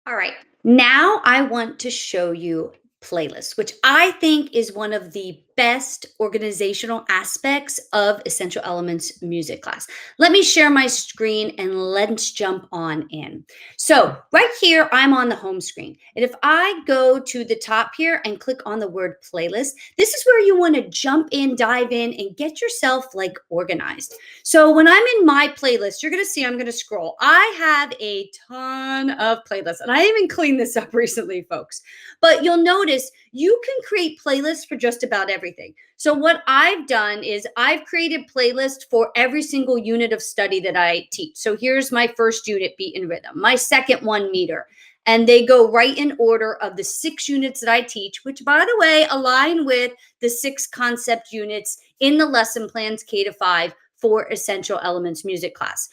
All right. Now I want to show you playlists, which I think is one of the best organizational aspects of Essential Elements music class. Let me share my screen and let's jump on in. So, right here, I'm on the home screen. And if I go to the top here and click on the word playlist, this is where you want to jump in, dive in, and get yourself like organized. So when I'm in my playlist, you're going to see I'm going to scroll. I have a ton of playlists, and I even cleaned this up recently, folks. But you'll notice you can create playlists for just about everything. So what I've done is I've created playlists for every single unit of study that I teach. So here's my first unit, beat and rhythm, my second one, meter. And they go right in order of the 6 units that I teach, which, by the way, align with the 6 concept units in the lesson plans K-5 for Essential Elements music class.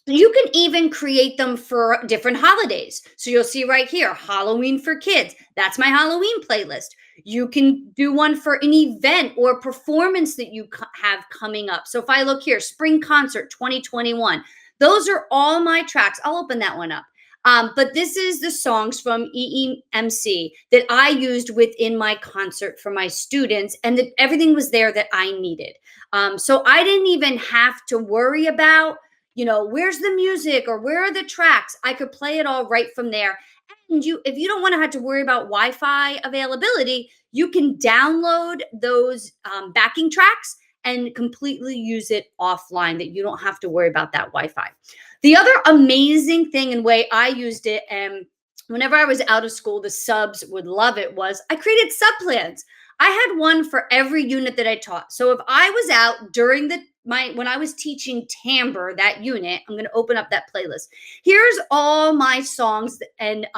You can even create them for different holidays. So you'll see right here, Halloween for kids. That's my Halloween playlist. You can do one for an event or performance that you have coming up. So if I look here, Spring Concert 2021, those are all my tracks. I'll open that one up. But this is the songs from EEMC that I used within my concert for my students, and that everything was there that I needed. So I didn't even have to worry about, where's the music or where are the tracks? I could play it all right from there. And if you don't want to have to worry about Wi-Fi availability, you can download those backing tracks and completely use it offline, that you don't have to worry about that Wi-Fi. The other amazing thing and way I used it, and whenever I was out of school, the subs would love it, was I created sub plans. I had one for every unit that I taught. So if I was out during when I was teaching timbre, that unit, I'm going to open up that playlist. Here's all my songs and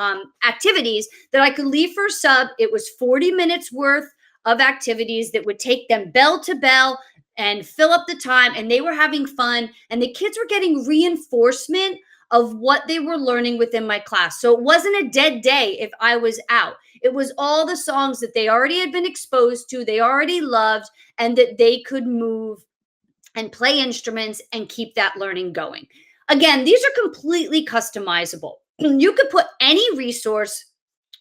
activities that I could leave for a sub. It was 40 minutes worth of activities that would take them bell to bell and fill up the time, and they were having fun, and the kids were getting reinforcement of what they were learning within my class. So it wasn't a dead day if I was out. It was all the songs that they already had been exposed to, they already loved, and that they could move and play instruments and keep that learning going. Again, these are completely customizable. You could put any resource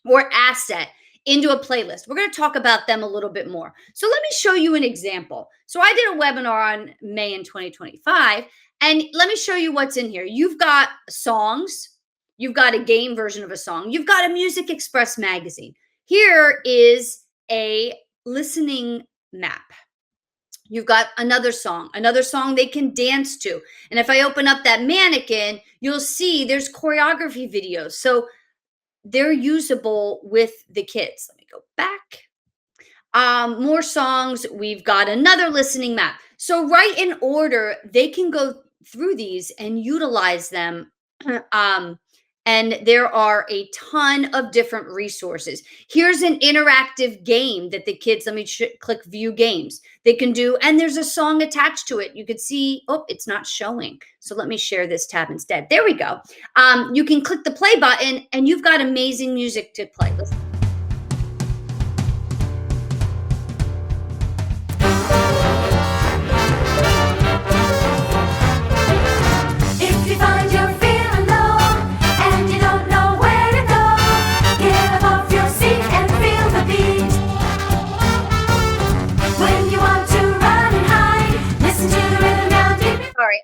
or asset into a playlist. We're going to talk about them a little bit more. So let me show you an example. So I did a webinar on May in 2025, and let me show you what's in here. You've got songs, you've got a game version of a song, you've got a Music Express magazine. Here is a listening map. You've got another song they can dance to. And if I open up that mannequin, you'll see there's choreography videos. So they're usable with the kids. Let me go back. More songs. We've got another listening map. So right in order, they can go through these and utilize them. And there are a ton of different resources. Here's an interactive game that the kids, let me click view games, they can do. And there's a song attached to it. You could see, oh, it's not showing. So let me share this tab instead. There we go. You can click the play button and you've got amazing music to play. Listen.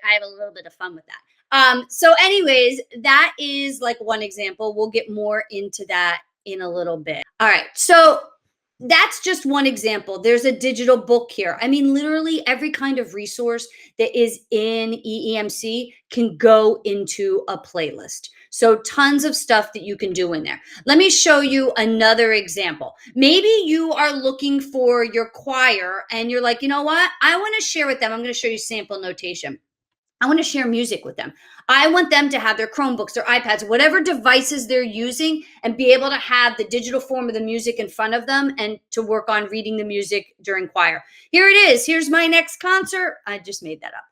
I have a little bit of fun with that. So anyways, that is like one example. We'll get more into that in a little bit. All right. So that's just one example. There's a digital book here. I mean, literally every kind of resource that is in EEMC can go into a playlist. So tons of stuff that you can do in there. Let me show you another example. Maybe you are looking for your choir and you're like, you know what? I want to share with them. I'm going to show you sample notation. I want to share music with them. I want them to have their Chromebooks, their iPads, whatever devices they're using, and be able to have the digital form of the music in front of them and to work on reading the music during choir. Here it is. Here's my next concert. I just made that up.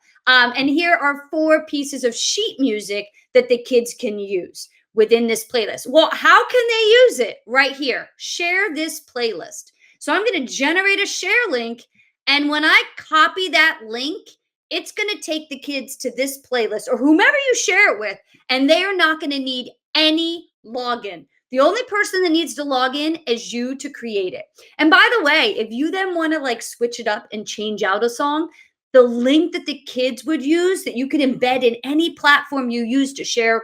And here are 4 pieces of sheet music that the kids can use within this playlist. Well, how can they use it? Right here. Share this playlist. So I'm going to generate a share link. And when I copy that link, it's going to take the kids to this playlist or whomever you share it with, and they are not going to need any login. The only person that needs to log in is you to create it. And by the way, if you then want to like switch it up and change out a song, the link that the kids would use that you could embed in any platform you use to share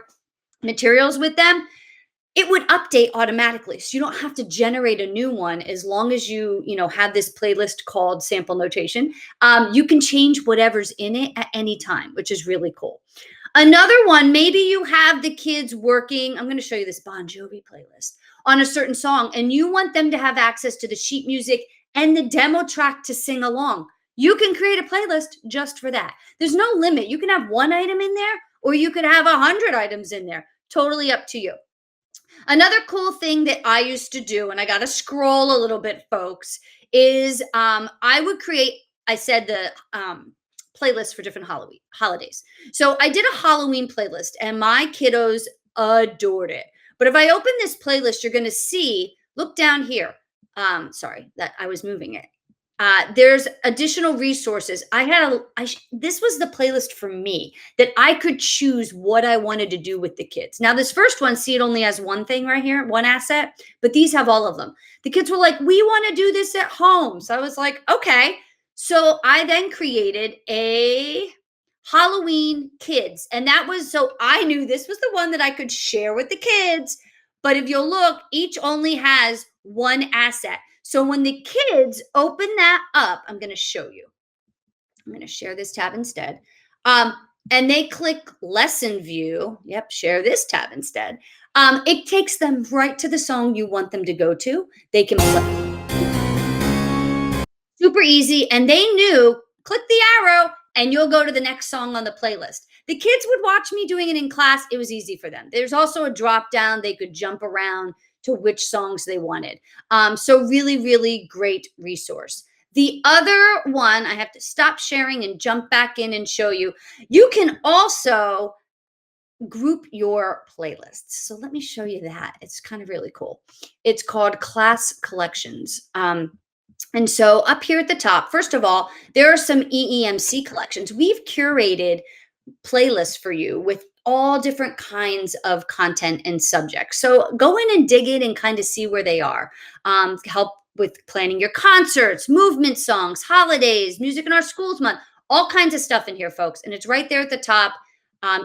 materials with them, it would update automatically. So you don't have to generate a new one as long as you have this playlist called sample notation. You can change whatever's in it at any time, which is really cool. Another one, maybe you have the kids working. I'm going to show you this Bon Jovi playlist on a certain song, and you want them to have access to the sheet music and the demo track to sing along. You can create a playlist just for that. There's no limit. You can have one item in there, or you could have 100 items in there. Totally up to you. Another cool thing that I used to do, and I got to scroll a little bit, folks, is I would create, I said the playlist for different Halloween holidays. So I did a Halloween playlist, and my kiddos adored it. But if I open this playlist, you're going to see, look down here. Sorry that I was moving it. There's additional resources. This was the playlist for me that I could choose what I wanted to do with the kids. Now, this first one, see, it only has one thing right here, one asset, but these have all of them. The kids were like, we want to do this at home. So I was like, okay. So I then created a Halloween kids. And that was, so I knew this was the one that I could share with the kids. But if you'll look, each only has one asset. So when the kids open that up, I'm going to show you. I'm going to share this tab instead. And they click lesson view. Yep, share this tab instead. It takes them right to the song you want them to go to. They can play. Super easy. And they knew, click the arrow and you'll go to the next song on the playlist. The kids would watch me doing it in class. It was easy for them. There's also a drop down. They could jump around to which songs they wanted. So really, really great resource. The other one, I have to stop sharing and jump back in and show you. You can also group your playlists. So let me show you that. It's kind of really cool. It's called Class Collections. And so up here at the top, first of all, there are some EEMC collections. We've curated playlists for you with all different kinds of content and subjects. So go in and dig in and kind of see where they are. Help with planning your concerts, movement songs, holidays, music in our schools month, all kinds of stuff in here, folks. And it's right there at the top,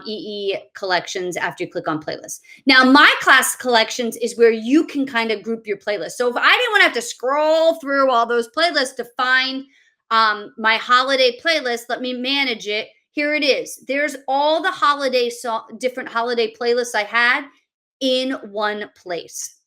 EE collections after you click on playlists. Now, my class collections is where you can kind of group your playlist. So if I didn't want to have to scroll through all those playlists to find my holiday playlist, let me manage it. Here it is. There's all the different holiday playlists I had in one place.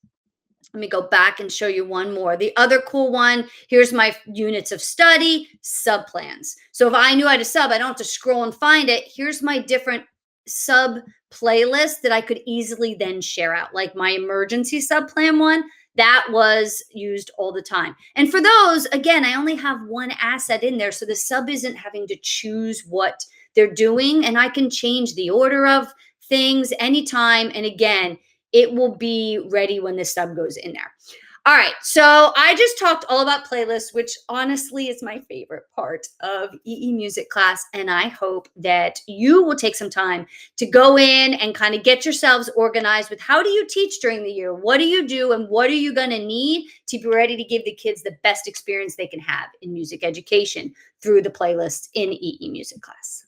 Let me go back and show you one more. The other cool one, here's my units of study, sub plans. So if I knew I had a sub, I don't have to scroll and find it. Here's my different sub playlist that I could easily then share out. Like my emergency sub plan one, that was used all the time. And for those, again, I only have one asset in there. So the sub isn't having to choose what they're doing. And I can change the order of things anytime. And again, it will be ready when the sub goes in there. All right, so I just talked all about playlists, which honestly is my favorite part of EE music class. And I hope that you will take some time to go in and kind of get yourselves organized with how do you teach during the year? What do you do? And what are you going to need to be ready to give the kids the best experience they can have in music education through the playlists in EE music class?